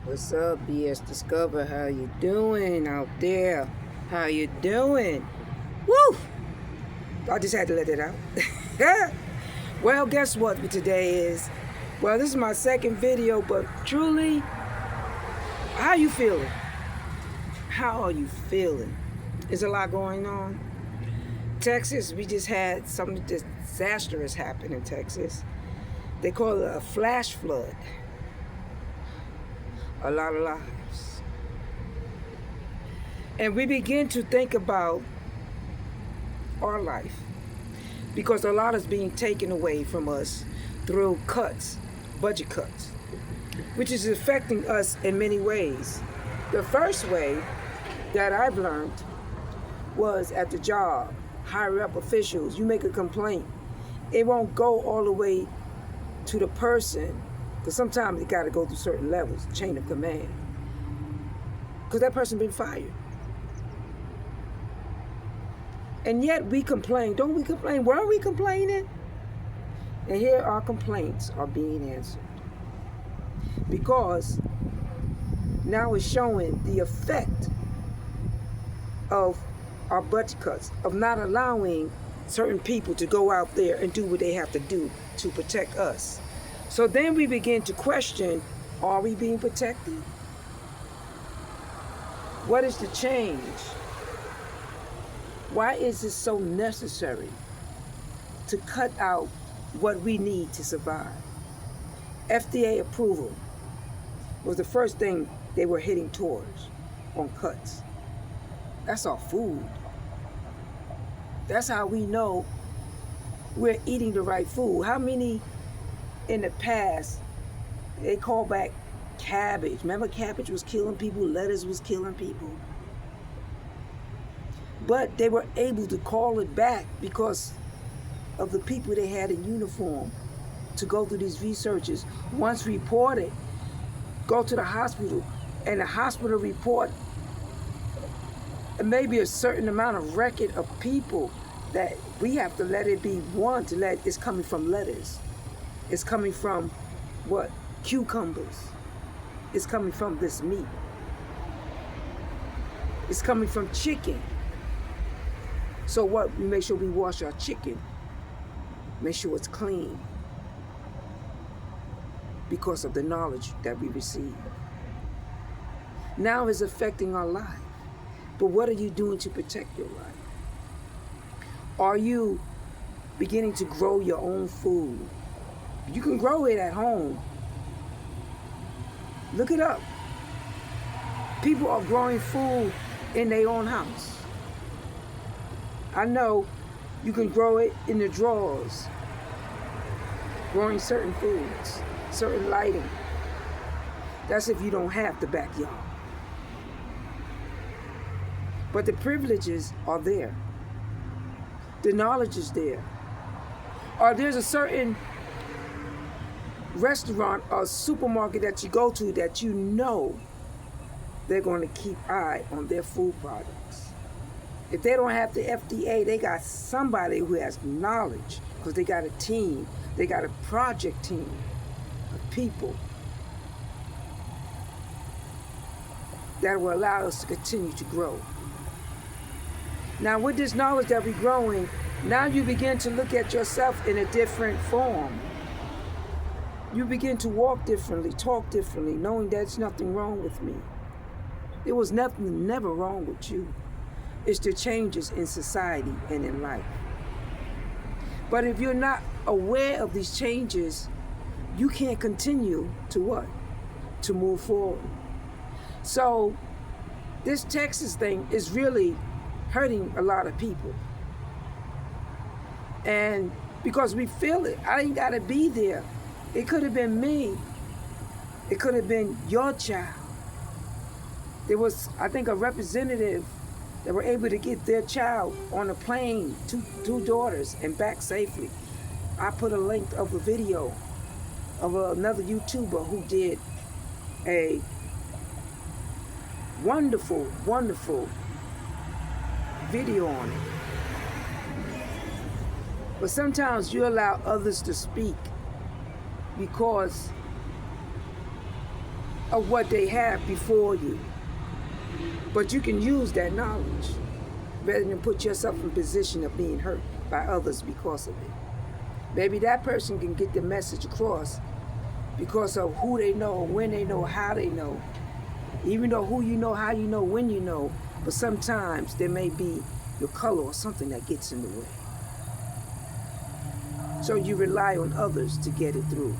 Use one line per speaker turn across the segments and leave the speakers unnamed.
What's up, BS Discover? How you doing out there? How you doing? Woo! I just had to let it out. Well, guess what today is? Well, this is my second video, but truly, how you feeling? How are you feeling? There's a lot going on. Texas, we just had something disastrous happen in Texas. They call it a flash flood. A lot of lives. And we begin to think about our life because a lot is being taken away from us through cuts, budget cuts, which is affecting us in many ways. The first way that I've learned was at the job, higher up officials, you make a complaint. It won't go all the way to the person, because sometimes it got to go through certain levels, chain of command. Because that person been fired. And yet we complain. Don't we complain? Were we complaining? And here our complaints are being answered. Because now it's showing the effect of our budget cuts, of not allowing certain people to go out there and do what they have to do to protect us. So then we begin to question, are we being protected? What is the change? Why is it so necessary to cut out what we need to survive? FDA approval was the first thing they were heading towards on cuts. That's our food. That's how we know we're eating the right food. How many in the past, they call back cabbage. Remember, cabbage was killing people, lettuce was killing people. But they were able to call it back because of the people they had in uniform to go through these researches. Once reported, go to the hospital, and the hospital report maybe a certain amount of record of people that we have to let it be one to let it's coming from lettuce. It's coming from what? Cucumbers. It's coming from this meat. It's coming from chicken. So what? We make sure we wash our chicken. Make sure it's clean. Because of the knowledge that we receive. Now it's affecting our life. But what are you doing to protect your life? Are you beginning to grow your own food? You can grow it at home. Look it up. People are growing food in their own house. I know you can grow it in the drawers. Growing certain foods, certain lighting. That's if you don't have the backyard. But the privileges are there. The knowledge is there. Or there's a certain restaurant or supermarket that you go to that you know they're going to keep eye on their food products. If they don't have the FDA, they got somebody who has knowledge because they got a team. They got a project team of people that will allow us to continue to grow. Now, with this knowledge that we're growing, now you begin to look at yourself in a different form. You begin to walk differently, talk differently, knowing there's nothing wrong with me. There was nothing never wrong with you. It's the changes in society and in life. But if you're not aware of these changes, you can't continue to what? To move forward. So this Texas thing is really hurting a lot of people. And because we feel it, I ain't gotta be there. It could have been me. It could have been your child. There was, I think, a representative that were able to get their child on a plane, two daughters, and back safely. I put a link of a video of another YouTuber who did a wonderful, wonderful video on it. But sometimes you allow others to speak because of what they have before you. But you can use that knowledge rather than put yourself in a position of being hurt by others because of it. Maybe that person can get the message across because of who they know, when they know, how they know. Even though who you know, how you know, when you know, but sometimes there may be your color or something that gets in the way. So you rely on others to get it through.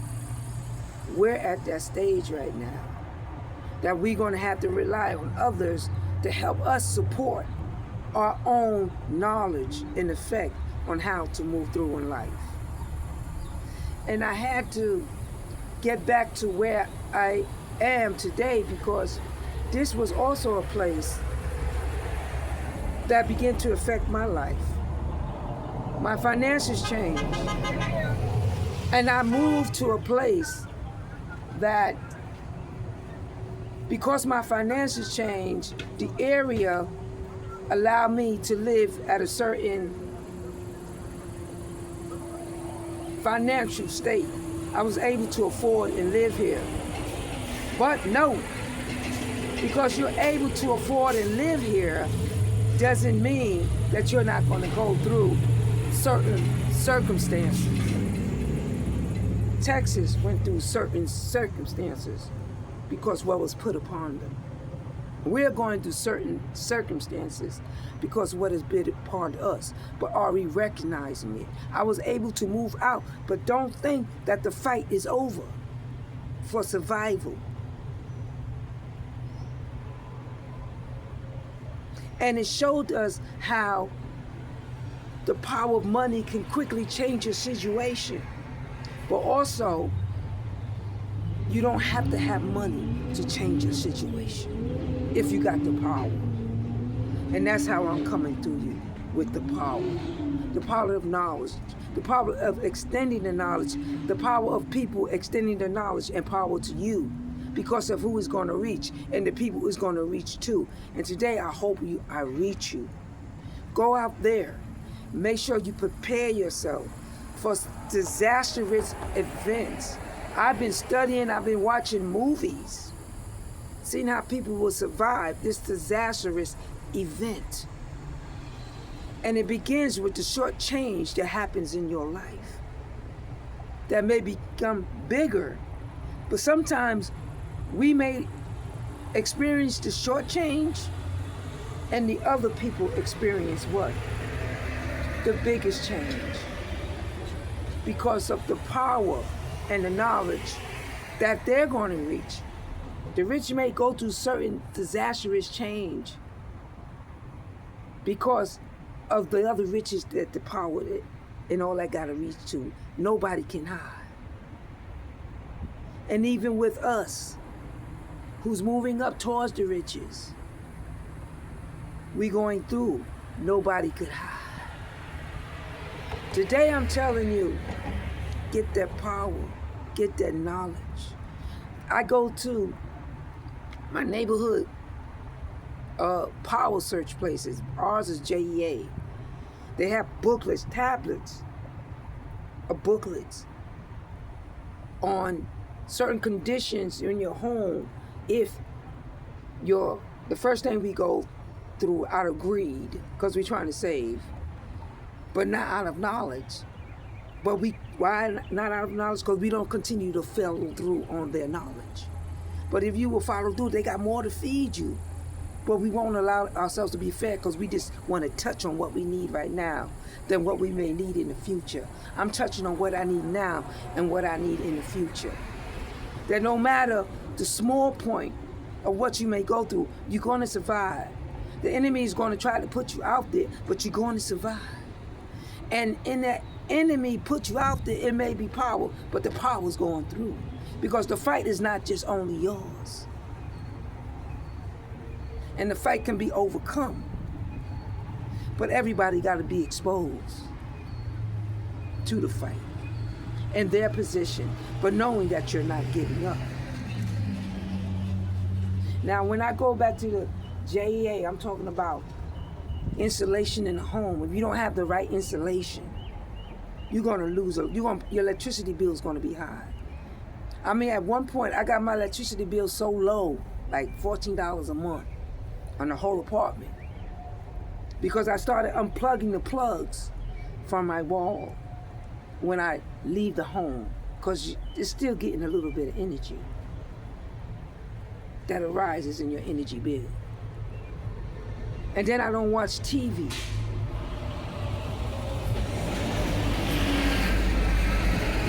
We're at that stage right now that we're going to have to rely on others to help us support our own knowledge and effect on how to move through in life. And I had to get back to where I am today because this was also a place that began to affect my life. My finances changed. And I moved to a place that, because my finances changed, the area allowed me to live at a certain financial state. I was able to afford and live here. But no, because you're able to afford and live here doesn't mean that you're not going to go through certain circumstances. Texas went through certain circumstances because what was put upon them. We're going through certain circumstances because what has been upon us, but are we recognizing it? I was able to move out, but don't think that the fight is over for survival. And it showed us how the power of money can quickly change your situation. But also, you don't have to have money to change your situation if you got the power. And that's how I'm coming through you, with the power. The power of knowledge, the power of extending the knowledge, the power of people extending the knowledge and power to you because of who is going to reach and the people who is going to reach too. And today I hope I reach you. Go out there. Make sure you prepare yourself for disastrous events. I've been studying, I've been watching movies, seeing how people will survive this disastrous event. And it begins with the short change that happens in your life that may become bigger. But sometimes we may experience the short change and the other people experience what? The biggest change. Because of the power and the knowledge that they're going to reach. The rich may go through certain disastrous change because of the other riches that the power and all that got to reach to. Nobody can hide. And even with us, who's moving up towards the riches, we going through, nobody could hide. Today I'm telling you, get that power, get that knowledge. I go to my neighborhood power search places. Ours is JEA. They have booklets, tablets of booklets on certain conditions in your home if the first thing we go through out of greed, because we're trying to save, but not out of knowledge. But why not out of knowledge? Because we don't continue to follow through on their knowledge. But if you will follow through, they got more to feed you. But we won't allow ourselves to be fed because we just want to touch on what we need right now than what we may need in the future. I'm touching on what I need now and what I need in the future. That no matter the small point of what you may go through, you're going to survive. The enemy is going to try to put you out there, but you're going to survive. And in that enemy put you out there, it may be power, but the power is going through. Because the fight is not just only yours. And the fight can be overcome. But everybody got to be exposed to the fight and their position, but knowing that you're not giving up. Now, when I go back to the JEA, I'm talking about insulation in the home. If you don't have the right insulation, you're going to lose. Your electricity bill is going to be high. I mean, at one point, I got my electricity bill so low, like $14 a month on the whole apartment, because I started unplugging the plugs from my wall when I leave the home, because it's still getting a little bit of energy that arises in your energy bill. And then I don't watch TV.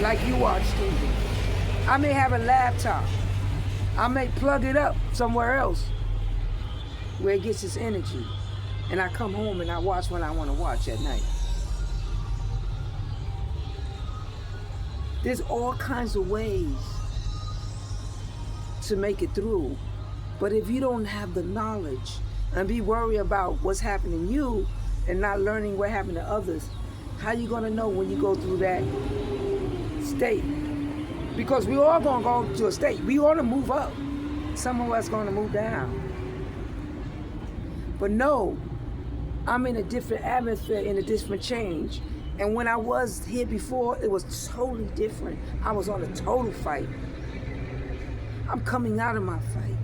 Like you watch TV. I may have a laptop. I may plug it up somewhere else where it gets its energy. And I come home and I watch what I want to watch at night. There's all kinds of ways to make it through. But if you don't have the knowledge and be worried about what's happening to you and not learning what happened to others, how you going to know when you go through that state? Because we all going to go to a state. We want to move up. Some of us going to move down. But no, I'm in a different atmosphere, in a different change. And when I was here before, it was totally different. I was on a total fight. I'm coming out of my fight.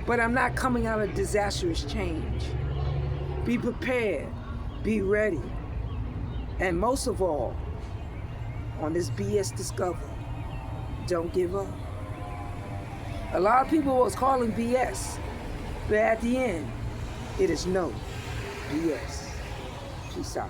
But I'm not coming out of disastrous change. Be prepared. Be ready. And most of all, on this BS discover, don't give up. A lot of people was calling BS, but at the end, it is no BS. Peace out.